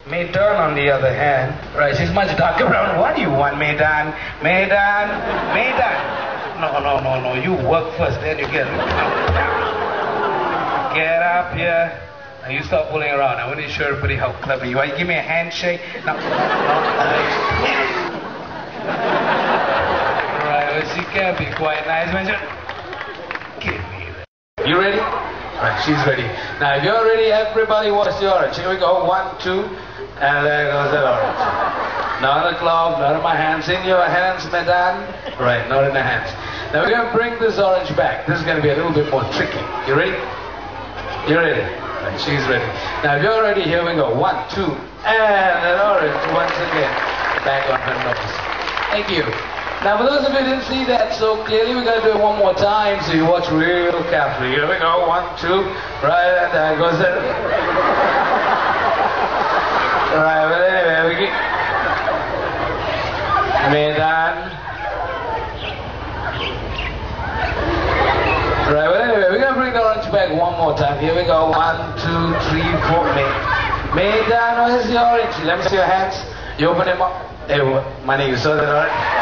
Maidan, on the other hand, right, she's much darker brown. What do you want, Maidan? Maidan? No. You work first, then you get up here. Now you stop pulling around. I want to show everybody how clever you are. You give me a handshake. No. Right, well, she can be quite nice. Give me that. You ready? Right, she's ready. Now, if you're ready, everybody watch the orange. Here we go. 1, 2, and there goes that orange. Not a glove, not in my hands. In your hands, madame. Right, not in the hands. Now, we're going to bring this orange back. This is going to be a little bit more tricky. You ready? You're ready. Right, she's ready. Now, if you're ready, here we go. 1, 2, and an orange once again. Back on her nose. Thank you. Now, for those of you who didn't see that so clearly, we're going to do it one more time, so you watch real carefully. Here we go. 1, 2, right, and there goes it. Right, but anyway, we get... Maidan. Right, but anyway, we're going to bring the orange back one more time. Here we go. 1, 2, 3, 4. Maidan, where's the orange? Let me see your hands. You open them up. Hey, money, you saw that, all right?